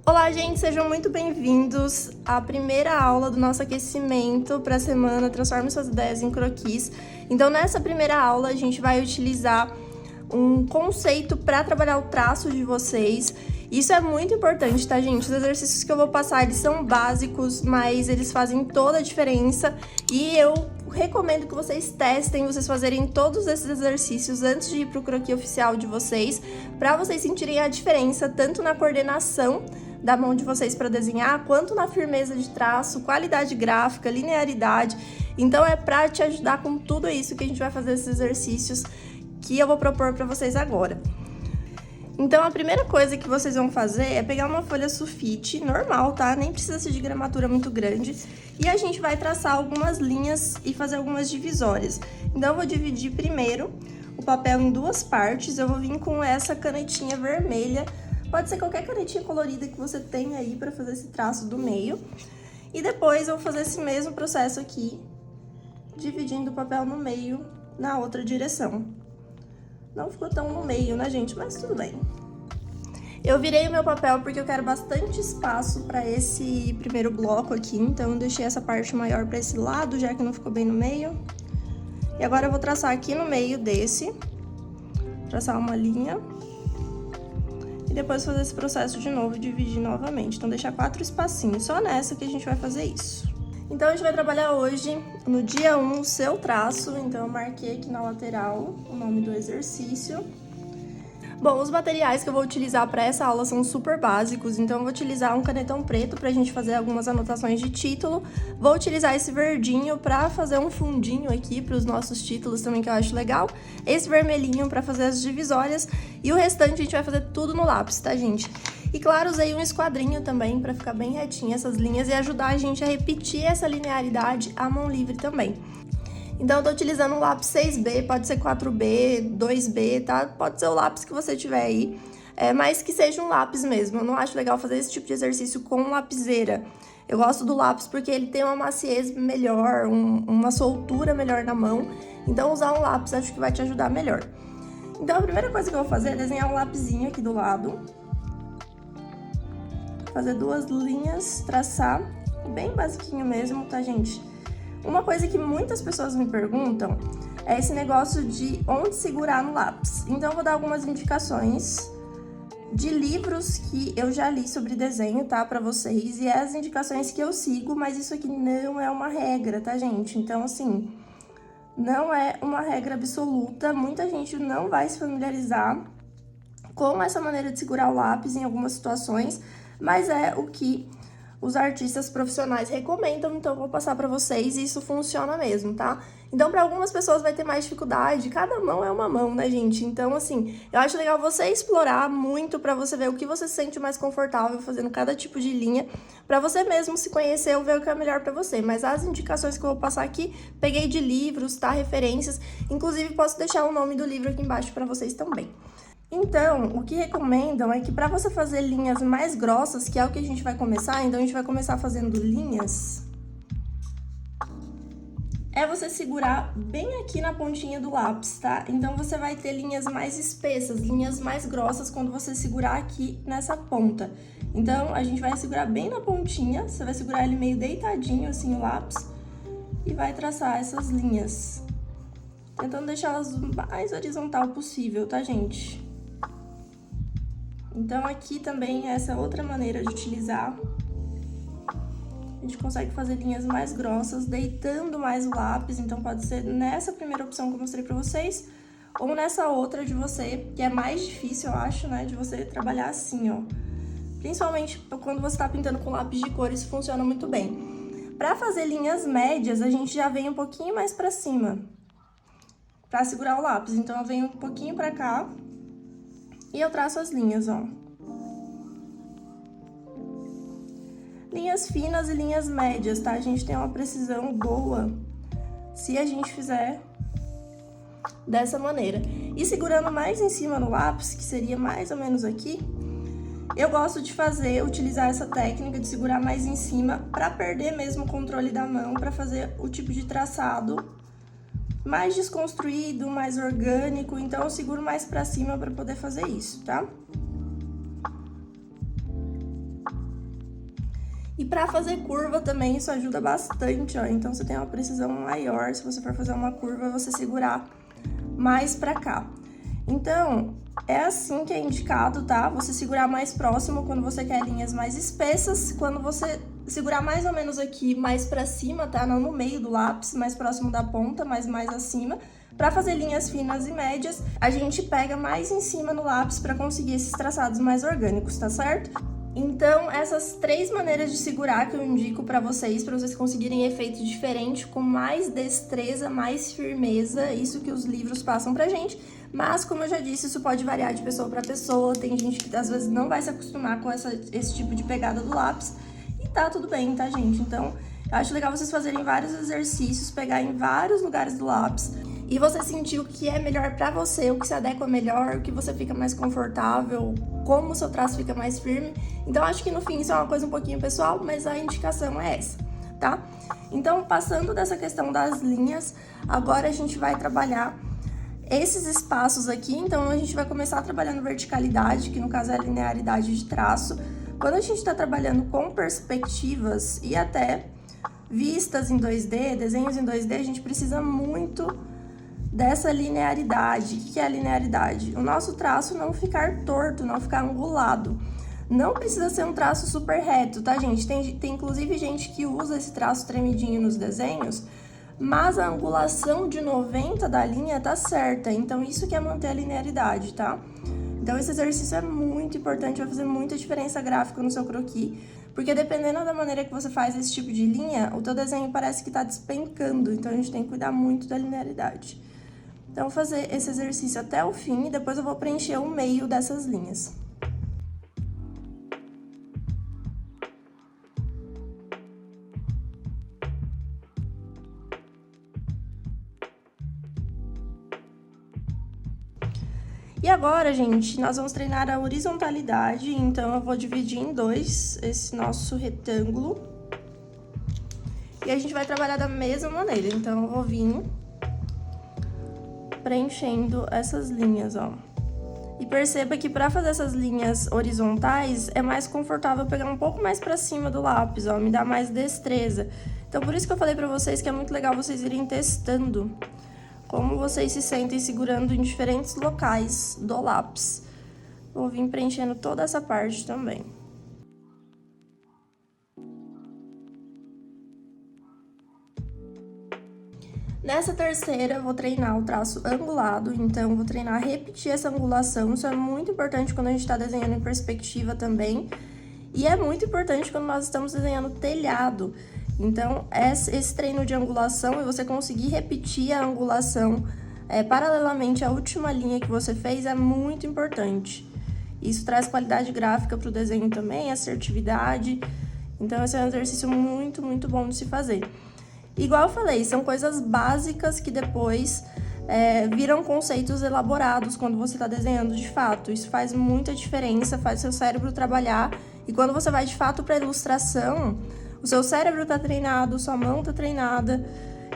Olá, gente, sejam muito bem-vindos à primeira aula do nosso aquecimento para a semana Transforme Suas Ideias em Croquis. Então, nessa primeira aula, a gente vai utilizar um conceito para trabalhar o traço de vocês. Isso é muito importante, tá, gente? Os exercícios que eu vou passar, eles são básicos, mas eles fazem toda a diferença e eu recomendo que vocês testem, vocês fazerem todos esses exercícios antes de ir para o croquis oficial de vocês, para vocês sentirem a diferença tanto na coordenação da mão de vocês para desenhar, quanto na firmeza de traço, qualidade gráfica, linearidade. Então é para te ajudar com tudo isso que a gente vai fazer esses exercícios que eu vou propor para vocês agora. Então a primeira coisa que vocês vão fazer é pegar uma folha sulfite normal, tá? Nem precisa ser de gramatura muito grande. E a gente vai traçar algumas linhas e fazer algumas divisórias. Então eu vou dividir primeiro o papel em duas partes. Eu vou vir com essa canetinha vermelha. Pode ser qualquer canetinha colorida que você tenha aí para fazer esse traço do meio. E depois eu vou fazer esse mesmo processo aqui, dividindo o papel no meio na outra direção. Não ficou tão no meio, né, gente? Mas tudo bem. Eu virei o meu papel porque eu quero bastante espaço para esse primeiro bloco aqui. Então, eu deixei essa parte maior para esse lado, já que não ficou bem no meio. E agora eu vou traçar aqui no meio desse. Traçar uma linha. E depois fazer esse processo de novo e dividir novamente. Então, deixar 4 espacinhos. Só nessa que a gente vai fazer isso. Então, a gente vai trabalhar hoje, no dia 1, o seu traço. Então, eu marquei aqui na lateral o nome do exercício. Bom, os materiais que eu vou utilizar para essa aula são super básicos. Então, eu vou utilizar um canetão preto para a gente fazer algumas anotações de título. Vou utilizar esse verdinho para fazer um fundinho aqui para os nossos títulos também, que eu acho legal. Esse vermelhinho para fazer as divisórias. E o restante a gente vai fazer tudo no lápis, tá, gente? E claro, usei um esquadrinho também para ficar bem retinho essas linhas e ajudar a gente a repetir essa linearidade à mão livre também. Então, eu tô utilizando um lápis 6B, pode ser 4B, 2B, tá? Pode ser o lápis que você tiver aí, mas que seja um lápis mesmo. Eu não acho legal fazer esse tipo de exercício com lapiseira. Eu gosto do lápis porque ele tem uma maciez melhor, uma soltura melhor na mão. Então, usar um lápis acho que vai te ajudar melhor. Então, a primeira coisa que eu vou fazer é desenhar um lapisinho aqui do lado. Fazer 2 linhas, traçar, bem basiquinho mesmo, tá, gente? Uma coisa que muitas pessoas me perguntam é esse negócio de onde segurar no lápis. Então, eu vou dar algumas indicações de livros que eu já li sobre desenho, tá, pra vocês. E é as indicações que eu sigo, mas isso aqui não é uma regra, tá, gente? Então, assim, não é uma regra absoluta. Muita gente não vai se familiarizar com essa maneira de segurar o lápis em algumas situações, mas é o que os artistas profissionais recomendam, então eu vou passar pra vocês e isso funciona mesmo, tá? Então, pra algumas pessoas vai ter mais dificuldade, cada mão é uma mão, né, gente? Então, assim, eu acho legal você explorar muito pra você ver o que você se sente mais confortável fazendo cada tipo de linha, pra você mesmo se conhecer ou ver o que é melhor pra você. Mas as indicações que eu vou passar aqui, peguei de livros, tá? Referências, inclusive posso deixar o nome do livro aqui embaixo pra vocês também. Então, o que recomendam é que para você fazer linhas mais grossas, que é o que a gente vai começar, então a gente vai começar fazendo linhas, é você segurar bem aqui na pontinha do lápis, tá? Então, você vai ter linhas mais espessas, linhas mais grossas quando você segurar aqui nessa ponta. Então, a gente vai segurar bem na pontinha, você vai segurar ele meio deitadinho, assim, o lápis, e vai traçar essas linhas, tentando deixá-las o mais horizontal possível, tá, gente? Então, aqui também, essa é outra maneira de utilizar. A gente consegue fazer linhas mais grossas, deitando mais o lápis. Então, pode ser nessa primeira opção que eu mostrei pra vocês, ou nessa outra de você, que é mais difícil, eu acho, né, de você trabalhar assim, ó. Principalmente quando você tá pintando com lápis de cor, isso funciona muito bem. Pra fazer linhas médias, a gente já vem um pouquinho mais pra cima, pra segurar o lápis. Então, eu venho um pouquinho pra cá. E eu traço as linhas, ó. Linhas finas e linhas médias, tá? A gente tem uma precisão boa se a gente fizer dessa maneira. E segurando mais em cima no lápis, que seria mais ou menos aqui, eu gosto de utilizar essa técnica de segurar mais em cima pra perder mesmo o controle da mão, pra fazer o tipo de traçado mais desconstruído, mais orgânico, então eu seguro mais pra cima pra poder fazer isso, tá? E para fazer curva também isso ajuda bastante, ó. Então você tem uma precisão maior, se você for fazer uma curva, você segurar mais para cá. Então, é assim que é indicado, tá? Você segurar mais próximo quando você quer linhas mais espessas, quando você segurar mais ou menos aqui, mais pra cima, tá? Não no meio do lápis, mais próximo da ponta, mas mais acima. Pra fazer linhas finas e médias, a gente pega mais em cima no lápis pra conseguir esses traçados mais orgânicos, tá certo? Então, essas 3 maneiras de segurar que eu indico pra vocês conseguirem efeitos diferentes, com mais destreza, mais firmeza, isso que os livros passam pra gente. Mas, como eu já disse, isso pode variar de pessoa para pessoa. Tem gente que às vezes não vai se acostumar com esse tipo de pegada do lápis. E tá tudo bem, tá, gente? Então, eu acho legal vocês fazerem vários exercícios, pegar em vários lugares do lápis. E você sentir o que é melhor pra você, o que se adequa melhor, o que você fica mais confortável, como o seu traço fica mais firme. Então, acho que no fim isso é uma coisa um pouquinho pessoal, mas a indicação é essa, tá? Então, passando dessa questão das linhas, agora a gente vai trabalhar esses espaços aqui. Então, a gente vai começar trabalhando verticalidade, que no caso é a linearidade de traço. Quando a gente está trabalhando com perspectivas e até vistas em 2D, desenhos em 2D, a gente precisa muito dessa linearidade. O que é a linearidade? O nosso traço não ficar torto, não ficar angulado. Não precisa ser um traço super reto, tá, gente? Tem inclusive gente que usa esse traço tremidinho nos desenhos, mas a angulação de 90 da linha tá certa, então isso que é manter a linearidade, tá? Então esse exercício é muito importante, vai fazer muita diferença gráfica no seu croquis, porque dependendo da maneira que você faz esse tipo de linha, o teu desenho parece que tá despencando, então a gente tem que cuidar muito da linearidade. Então, vou fazer esse exercício até o fim e depois eu vou preencher o meio dessas linhas. E agora, gente, nós vamos treinar a horizontalidade, então eu vou dividir em 2 esse nosso retângulo. E a gente vai trabalhar da mesma maneira, então eu vou vir preenchendo essas linhas, ó. E perceba que para fazer essas linhas horizontais, é mais confortável pegar um pouco mais para cima do lápis, ó, me dá mais destreza. Então, por isso que eu falei para vocês que é muito legal vocês irem testando como vocês se sentem segurando em diferentes locais do lápis. Vou vir preenchendo toda essa parte também. Nessa terceira, eu vou treinar o traço angulado, então vou treinar a repetir essa angulação. Isso é muito importante quando a gente está desenhando em perspectiva também. E é muito importante quando nós estamos desenhando telhado. Então, esse treino de angulação e você conseguir repetir a angulação paralelamente à última linha que você fez é muito importante. Isso traz qualidade gráfica para o desenho também, assertividade. Então, esse é um exercício muito, muito bom de se fazer. Igual eu falei, são coisas básicas que depois viram conceitos elaborados quando você está desenhando de fato. Isso faz muita diferença, faz seu cérebro trabalhar. E quando você vai de fato para a ilustração, o seu cérebro está treinado, sua mão está treinada.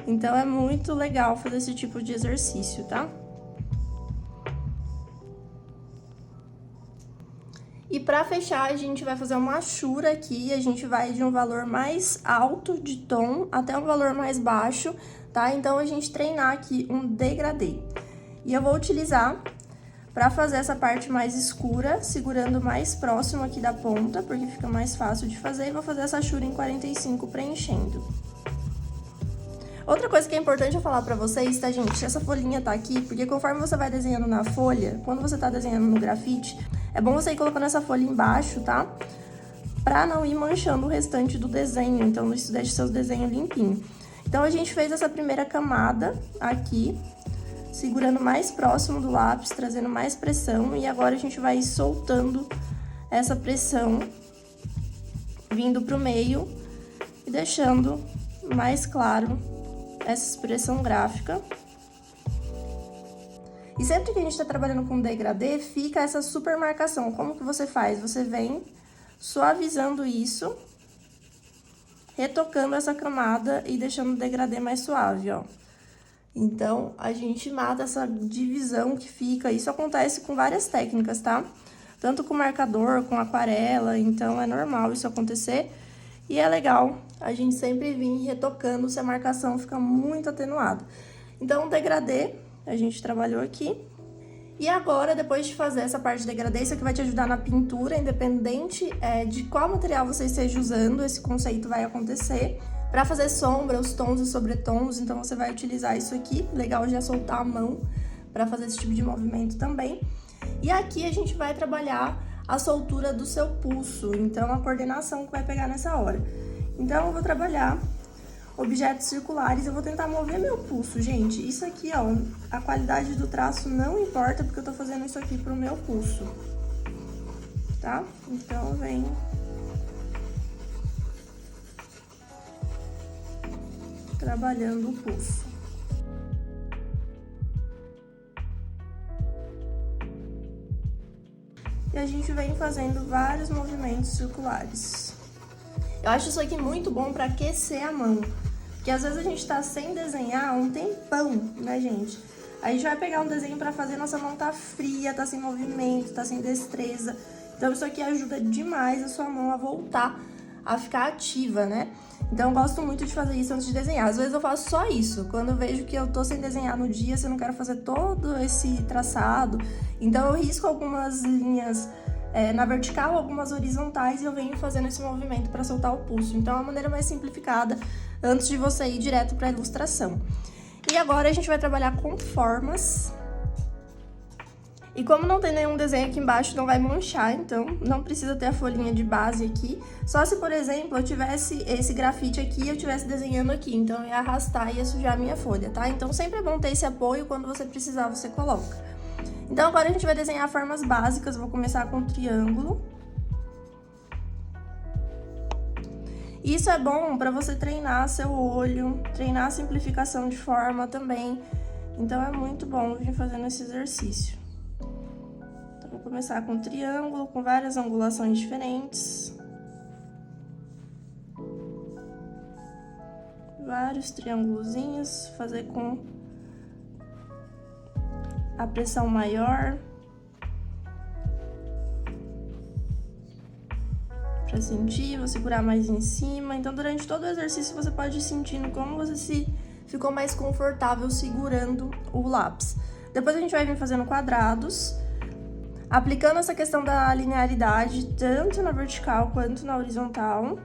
Então, é muito legal fazer esse tipo de exercício, tá? E para fechar, a gente vai fazer uma achura aqui, a gente vai de um valor mais alto de tom até um valor mais baixo, tá? Então, a gente treinar aqui um degradê. E eu vou utilizar para fazer essa parte mais escura, segurando mais próximo aqui da ponta, porque fica mais fácil de fazer, e vou fazer essa achura em 45 preenchendo. Outra coisa que é importante eu falar pra vocês, tá, gente? Essa folhinha tá aqui, porque conforme você vai desenhando na folha, quando você tá desenhando no grafite, é bom você ir colocando essa folha embaixo, tá? Pra não ir manchando o restante do desenho, então isso deixa seus desenhos limpinhos. Então, a gente fez essa primeira camada aqui, segurando mais próximo do lápis, trazendo mais pressão, e agora a gente vai ir soltando essa pressão, vindo pro meio e deixando mais claro essa expressão gráfica. E sempre que a gente tá trabalhando com degradê, fica essa super marcação. Como que você faz? Você vem suavizando isso, retocando essa camada e deixando o degradê mais suave, ó. Então, a gente mata essa divisão que fica. Isso acontece com várias técnicas, tá? Tanto com marcador, com aquarela, então é normal isso acontecer. E é legal a gente sempre vir retocando se a marcação fica muito atenuada. Então, o degradê, a gente trabalhou aqui. E agora, depois de fazer essa parte de degradê, isso aqui vai te ajudar na pintura, independente de qual material você esteja usando, esse conceito vai acontecer. Para fazer sombra, os tons e sobretons, então você vai utilizar isso aqui. Legal já soltar a mão para fazer esse tipo de movimento também. E aqui a gente vai trabalhar a soltura do seu pulso, então a coordenação que vai pegar nessa hora. Então eu vou trabalhar objetos circulares, eu vou tentar mover meu pulso, gente. Isso aqui, ó, a qualidade do traço não importa, porque eu tô fazendo isso aqui pro meu pulso, tá? Então eu venho trabalhando o pulso. E a gente vem fazendo vários movimentos circulares. Eu acho isso aqui muito bom para aquecer a mão, porque às vezes a gente tá sem desenhar um tempão, né, gente? Aí a gente vai pegar um desenho para fazer, nossa mão tá fria, tá sem movimento, tá sem destreza. Então isso aqui ajuda demais a sua mão a voltar a ficar ativa, né? Então eu gosto muito de fazer isso antes de desenhar. Às vezes eu faço só isso, quando eu vejo que eu tô sem desenhar no dia, se eu não quero fazer todo esse traçado. Então eu risco algumas linhas na vertical, algumas horizontais, e eu venho fazendo esse movimento para soltar o pulso. Então é uma maneira mais simplificada antes de você ir direto para a ilustração. E agora a gente vai trabalhar com formas. E como não tem nenhum desenho aqui embaixo, não vai manchar, então não precisa ter a folhinha de base aqui. Só se, por exemplo, eu tivesse esse grafite aqui e eu estivesse desenhando aqui, então eu ia arrastar e ia sujar a minha folha, tá? Então sempre é bom ter esse apoio, quando você precisar você coloca. Então agora a gente vai desenhar formas básicas, vou começar com um triângulo. Isso é bom para você treinar seu olho, treinar a simplificação de forma também. Então é muito bom vir fazendo esse exercício. Vou começar com um triângulo, com várias angulações diferentes. Vários triângulozinhos, fazer com a pressão maior. Pra sentir, vou segurar mais em cima. Então, durante todo o exercício, você pode ir sentindo como você ficou mais confortável segurando o lápis. Depois a gente vai vir fazendo quadrados, aplicando essa questão da linearidade, tanto na vertical quanto na horizontal.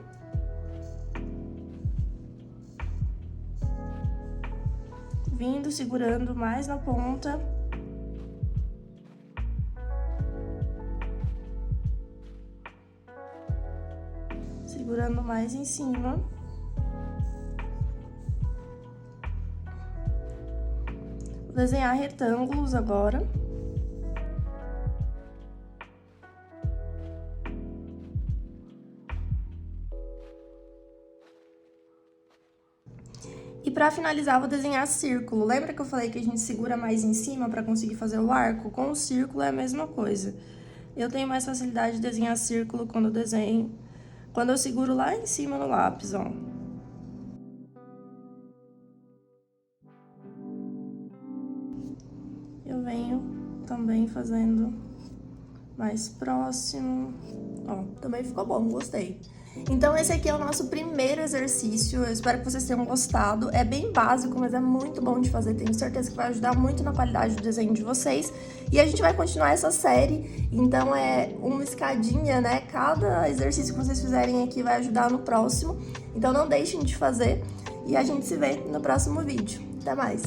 Vindo, segurando mais na ponta. Segurando mais em cima. Vou desenhar retângulos agora. E pra finalizar, vou desenhar círculo. Lembra que eu falei que a gente segura mais em cima pra conseguir fazer o arco? Com o círculo é a mesma coisa. Eu tenho mais facilidade de desenhar círculo quando eu desenho, quando eu seguro lá em cima no lápis, ó. Eu venho também fazendo mais próximo. Ó, também ficou bom, gostei. Então esse aqui é o nosso primeiro exercício, eu espero que vocês tenham gostado. É bem básico, mas é muito bom de fazer, tenho certeza que vai ajudar muito na qualidade do desenho de vocês. E a gente vai continuar essa série, então é uma escadinha, né? Cada exercício que vocês fizerem aqui vai ajudar no próximo. Então não deixem de fazer e a gente se vê no próximo vídeo. Até mais!